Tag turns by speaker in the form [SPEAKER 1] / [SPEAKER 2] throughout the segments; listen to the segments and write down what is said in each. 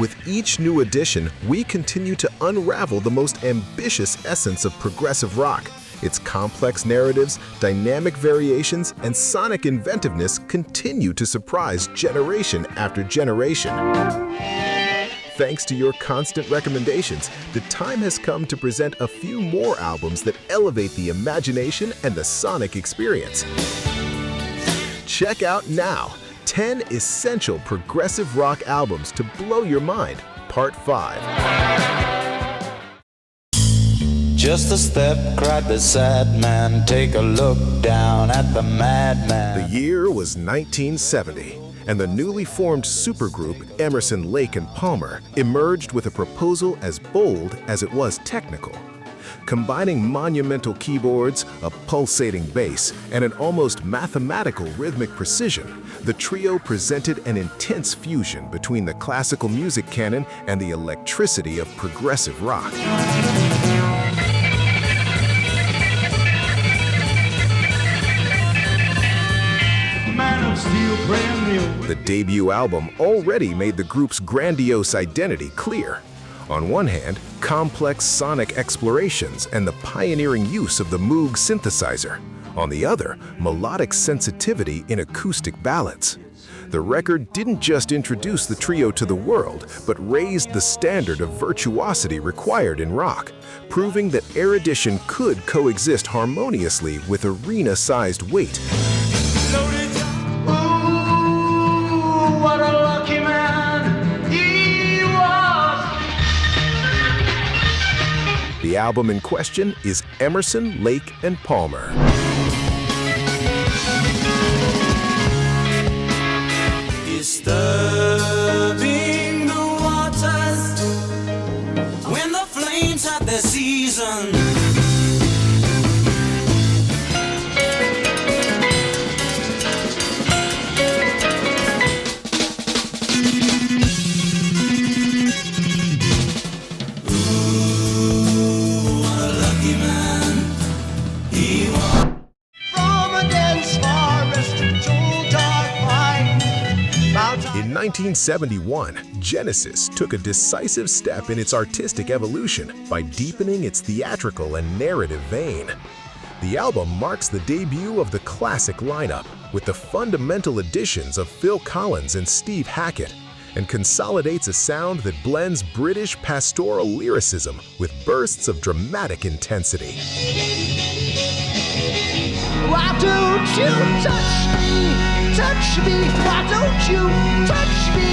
[SPEAKER 1] With each new edition, we continue to unravel the most ambitious essence of progressive rock. Its complex narratives, dynamic variations, and sonic inventiveness continue to surprise generation after generation. Thanks to your constant recommendations, the time has come to present a few more albums that elevate the imagination and the sonic experience. Check out now 10 essential progressive rock albums to blow your mind, Part 5.
[SPEAKER 2] Just a step, cried the sad man, take a look down at the madman.
[SPEAKER 1] The year was 1970, and the newly formed supergroup Emerson, Lake and Palmer emerged with a proposal as bold as it was technical. Combining monumental keyboards, a pulsating bass, and an almost mathematical rhythmic precision, the trio presented an intense fusion between the classical music canon and the electricity of progressive rock. The debut album already made the group's grandiose identity clear. On one hand, complex sonic explorations and the pioneering use of the Moog synthesizer. On the other, melodic sensitivity in acoustic ballads. The record didn't just introduce the trio to the world, but raised the standard of virtuosity required in rock, proving that erudition could coexist harmoniously with arena-sized weight.
[SPEAKER 3] What a lucky man he was.
[SPEAKER 1] The album in question is Emerson, Lake and Palmer.
[SPEAKER 2] Disturbing the waters when the flames have their season.
[SPEAKER 1] In 1971, Genesis took a decisive step in its artistic evolution by deepening its theatrical and narrative vein. The album marks the debut of the classic lineup, with the fundamental additions of Phil Collins and Steve Hackett, and consolidates a sound that blends British pastoral lyricism with bursts of dramatic intensity.
[SPEAKER 3] Why don't you touch me? Touch me, why don't you touch me?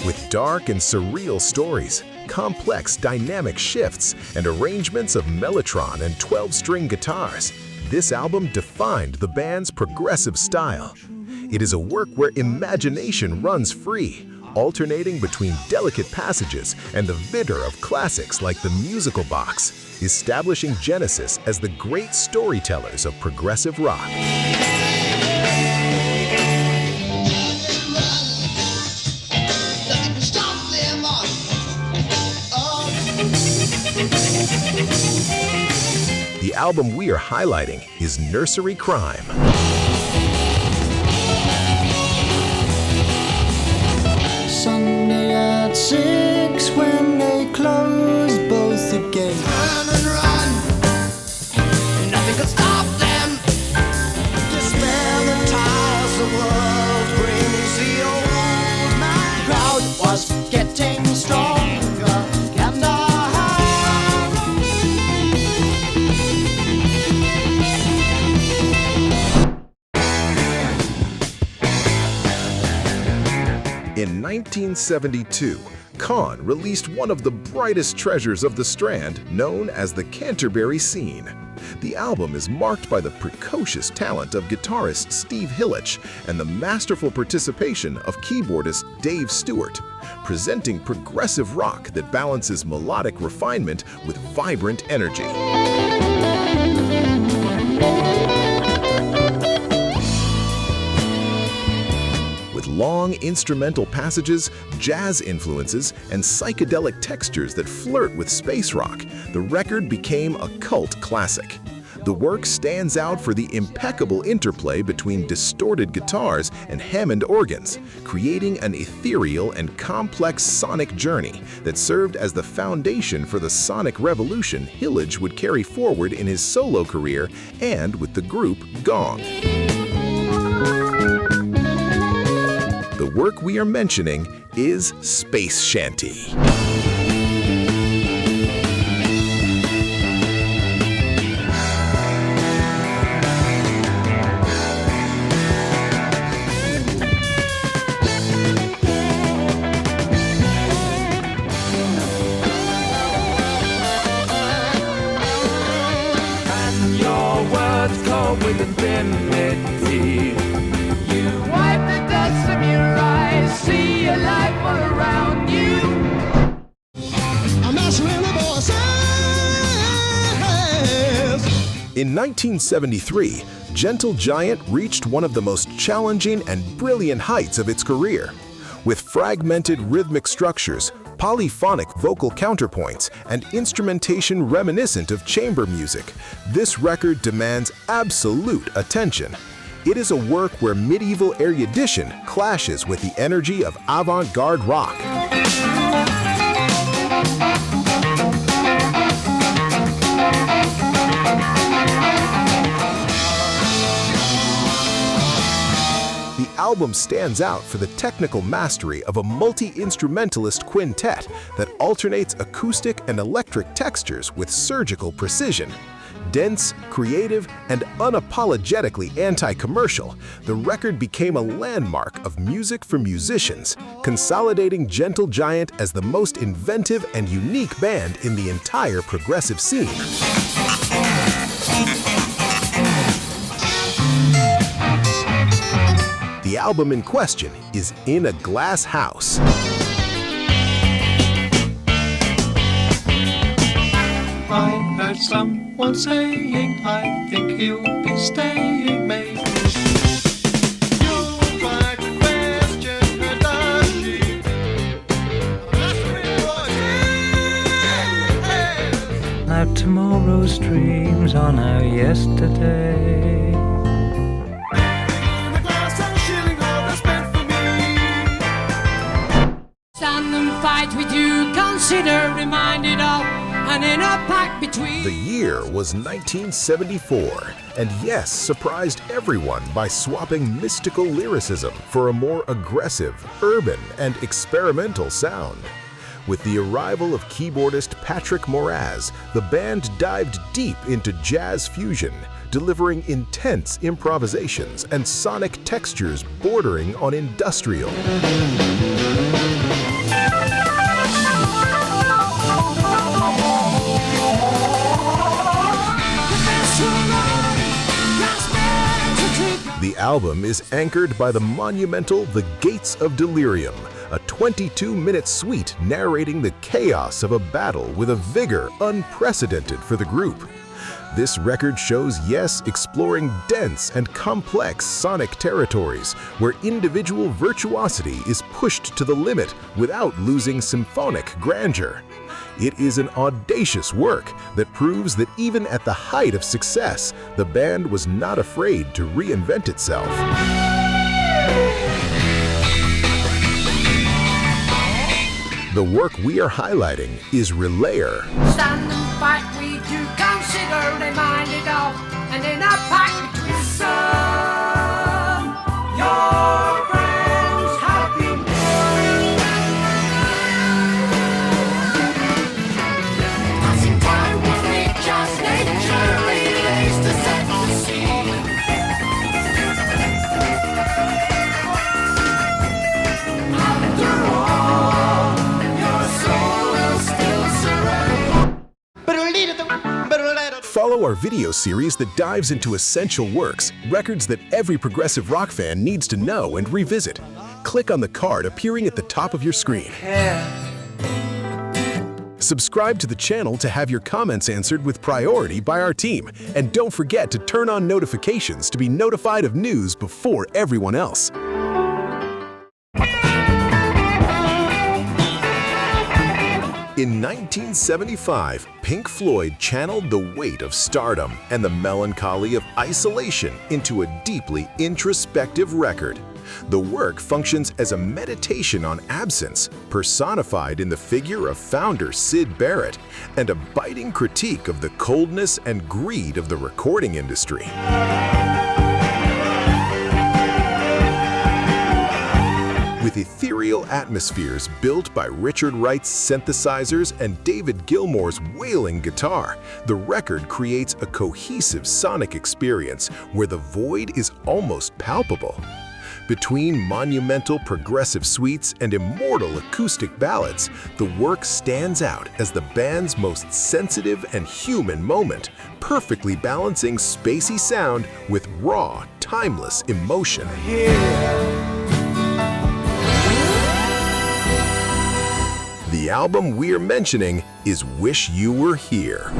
[SPEAKER 1] With dark and surreal stories, complex dynamic shifts, and arrangements of mellotron and 12-string guitars, this album defined the band's progressive style. It is a work where imagination runs free, alternating between delicate passages and the vigor of classics like The Musical Box, establishing Genesis as the great storytellers of progressive rock. The album we are highlighting is Nursery Cryme.
[SPEAKER 4] Sunday at 6 when they close both the gates.
[SPEAKER 3] Run and run, nothing can stop them. Despair the ties the world brings. The old man crowd was getting stronger, and
[SPEAKER 1] In 1972, Kahn released one of the brightest treasures of the Strand, known as the Canterbury Scene. The album is marked by the precocious talent of guitarist Steve Hillich and the masterful participation of keyboardist Dave Stewart, presenting progressive rock that balances melodic refinement with vibrant energy. With long instrumental passages, jazz influences, and psychedelic textures that flirt with space rock, the record became a cult classic. The work stands out for the impeccable interplay between distorted guitars and Hammond organs, creating an ethereal and complex sonic journey that served as the foundation for the sonic revolution Hillage would carry forward in his solo career and with the group Gong. The work we are mentioning is Space Shanty.
[SPEAKER 3] With infinity, you wipe the dust from your eyes, see your life all around you. I'm answering the voices.
[SPEAKER 1] In 1973, Gentle Giant reached one of the most challenging and brilliant heights of its career. With fragmented rhythmic structures, polyphonic vocal counterpoints, and instrumentation reminiscent of chamber music, this record demands absolute attention. It is a work where medieval erudition clashes with the energy of avant-garde rock. The album stands out for the technical mastery of a multi-instrumentalist quintet that alternates acoustic and electric textures with surgical precision. Dense, creative, and unapologetically anti-commercial, the record became a landmark of music for musicians, consolidating Gentle Giant as the most inventive and unique band in the entire progressive scene. The album in question is In a Glass House.
[SPEAKER 5] I heard someone saying, I think he'll be staying, maybe. You try to question her, does she? Now tomorrow's dreams are now yesterday.
[SPEAKER 3] With you consider reminded of an inner pact between.
[SPEAKER 1] The year was 1974, and Yes surprised everyone by swapping mystical lyricism for a more aggressive, urban, and experimental sound. With the arrival of keyboardist Patrick Moraz, the band dived deep into jazz fusion, delivering intense improvisations and sonic textures bordering on industrial. The album is anchored by the monumental The Gates of Delirium, a 22-minute suite narrating the chaos of a battle with a vigor unprecedented for the group. This record shows Yes exploring dense and complex sonic territories where individual virtuosity is pushed to the limit without losing symphonic grandeur. It is an audacious work that proves that even at the height of success, the band was not afraid to reinvent itself. The work we are highlighting is Relayer.
[SPEAKER 3] Stand and fight, we do consider reminded of an inner pact between some. Your friends have been passing time with me, just nature relays to set the scene. After all, your soul will still surrender.
[SPEAKER 1] Follow our video series that dives into essential works, records that every progressive rock fan needs to know and revisit. Click on the card appearing at the top of your screen. Subscribe to the channel to have your comments answered with priority by our team. And don't forget to turn on notifications to be notified of news before everyone else. In 1975, Pink Floyd channeled the weight of stardom and the melancholy of isolation into a deeply introspective record. The work functions as a meditation on absence, personified in the figure of founder Syd Barrett, and a biting critique of the coldness and greed of the recording industry. With ethereal atmospheres built by Richard Wright's synthesizers and David Gilmour's wailing guitar, the record creates a cohesive sonic experience where the void is almost palpable. Between monumental progressive suites and immortal acoustic ballads, the work stands out as the band's most sensitive and human moment, perfectly balancing spacey sound with raw, timeless emotion. The album we're mentioning is Wish You Were Here.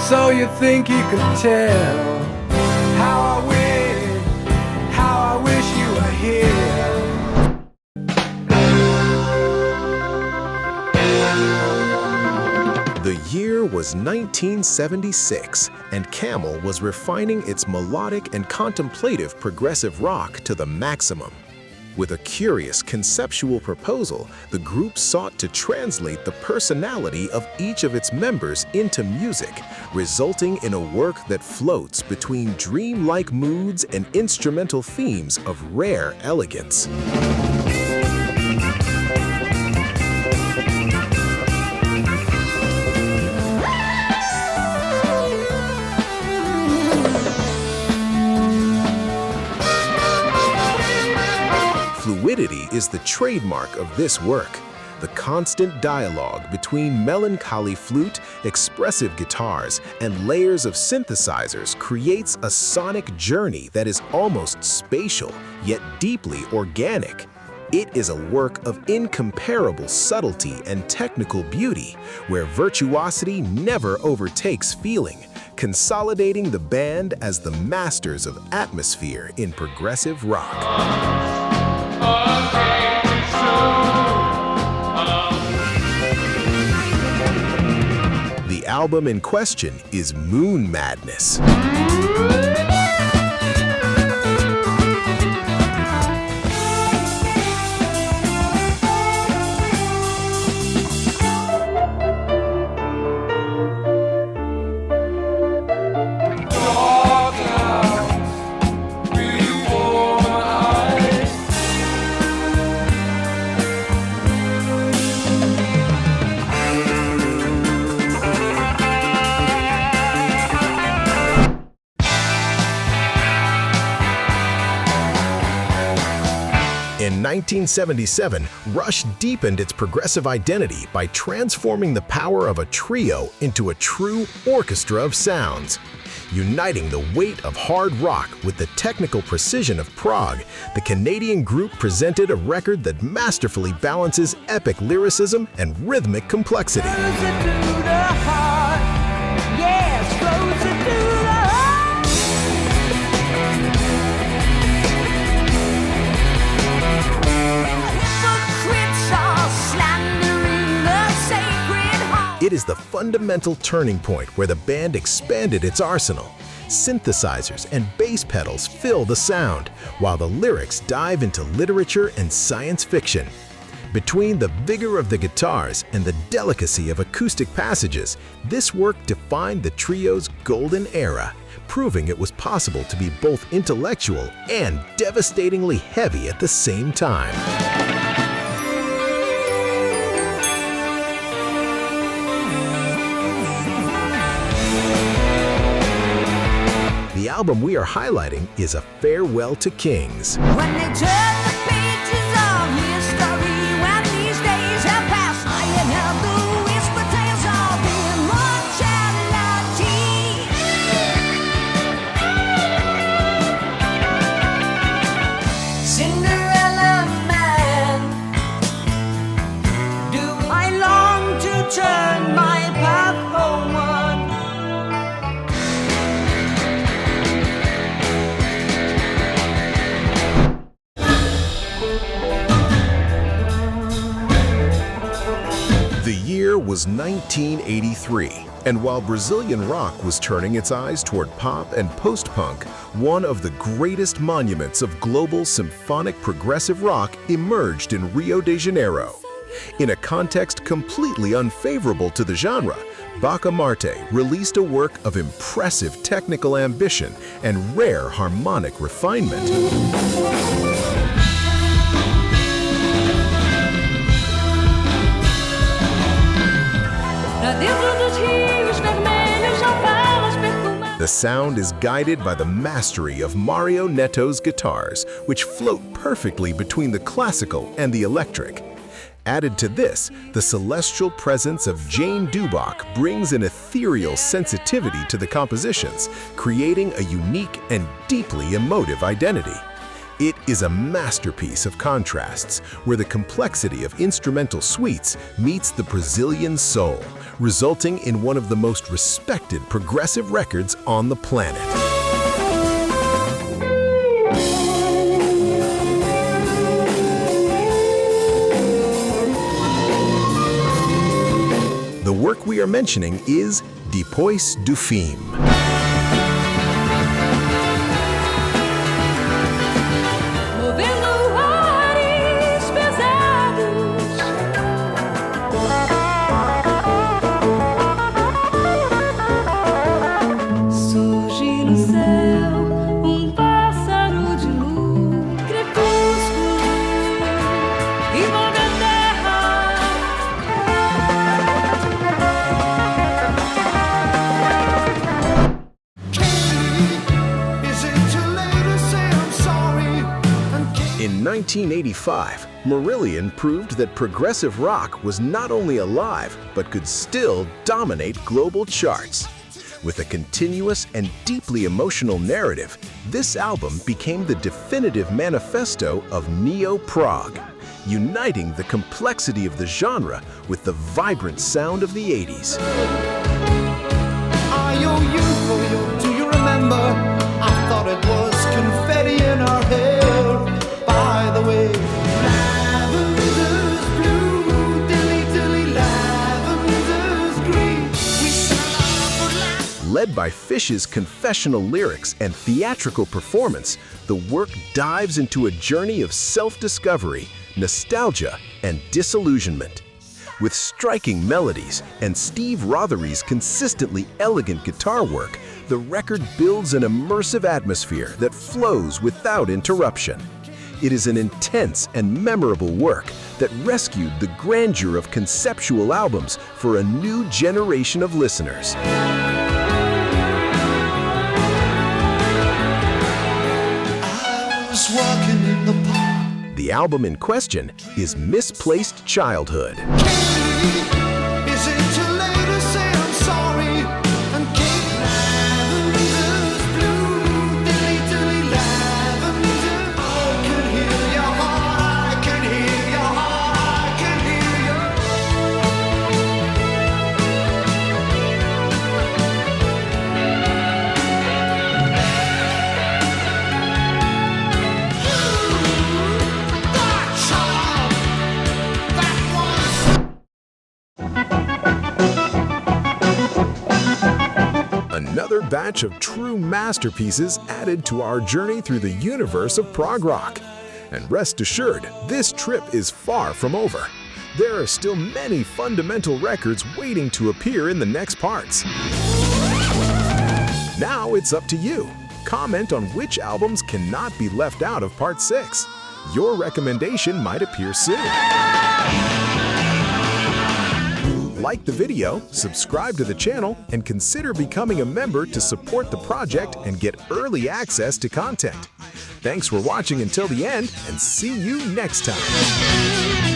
[SPEAKER 6] So you think you could tell how I wish you were here.
[SPEAKER 1] The year was 1976, and Camel was refining its melodic and contemplative progressive rock to the maximum. With a curious conceptual proposal, the group sought to translate the personality of each of its members into music, resulting in a work that floats between dreamlike moods and instrumental themes of rare elegance. Fluidity is the trademark of this work. The constant dialogue between melancholy flute, expressive guitars, and layers of synthesizers creates a sonic journey that is almost spatial, yet deeply organic. It is a work of incomparable subtlety and technical beauty, where virtuosity never overtakes feeling, consolidating the band as the masters of atmosphere in progressive rock. The album in question is Moonmadness. In 1977, Rush deepened its progressive identity by transforming the power of a trio into a true orchestra of sounds. Uniting the weight of hard rock with the technical precision of Prog, the Canadian group presented a record that masterfully balances epic lyricism and rhythmic complexity. It is the fundamental turning point where the band expanded its arsenal. Synthesizers and bass pedals fill the sound, while the lyrics dive into literature and science fiction. Between the vigor of the guitars and the delicacy of acoustic passages, this work defined the trio's golden era, proving it was possible to be both intellectual and devastatingly heavy at the same time. The album we are highlighting is A Farewell to Kings.
[SPEAKER 3] When they turn the pages of history, when these days have passed, I hear the whisper tales of immortality.
[SPEAKER 1] 1983. And while Brazilian rock was turning its eyes toward pop and post-punk, one of the greatest monuments of global symphonic progressive rock emerged in Rio de Janeiro. In a context completely unfavorable to the genre, Bacamarte released a work of impressive technical ambition and rare harmonic refinement. The sound is guided by the mastery of Mario Netto's guitars, which float perfectly between the classical and the electric. Added to this, the celestial presence of Jane Dubach brings an ethereal sensitivity to the compositions, creating a unique and deeply emotive identity. It is a masterpiece of contrasts, where the complexity of instrumental suites meets the Brazilian soul, resulting in one of the most respected progressive records on the planet. The work we are mentioning is Depois do Fim. In 1985, Marillion proved that progressive rock was not only alive, but could still dominate global charts. With a continuous and deeply emotional narrative, this album became the definitive manifesto of neo-prog, uniting the complexity of the genre with the vibrant sound of the 80s.
[SPEAKER 3] Do you remember? I thought it was confetti in our hair. By the way, lavender's blue, dilly dilly, lavender's green.
[SPEAKER 1] Led by Fish's confessional lyrics and theatrical performance, the work dives into a journey of self-discovery, nostalgia, and disillusionment. With striking melodies and Steve Rothery's consistently elegant guitar work, the record builds an immersive atmosphere that flows without interruption. It is an intense and memorable work that rescued the grandeur of conceptual albums for a new generation of listeners.
[SPEAKER 3] I was walking in the park.
[SPEAKER 1] The album in question is Misplaced Childhood.
[SPEAKER 3] Is it too late to say I'm sorry? And Kate, lavender's blue, dilly dilly, lavender. I can hear your heart, I can hear your heart, I can hear your that child, that was.
[SPEAKER 1] Another batch of true masterpieces added to our journey through the universe of prog rock. And rest assured, this trip is far from over. There are still many fundamental records waiting to appear in the next parts. Now it's up to you. Comment on which albums cannot be left out of Part 6. Your recommendation might appear soon. Like the video, subscribe to the channel, and consider becoming a member to support the project and get early access to content. Thanks for watching until the end, and see you next time.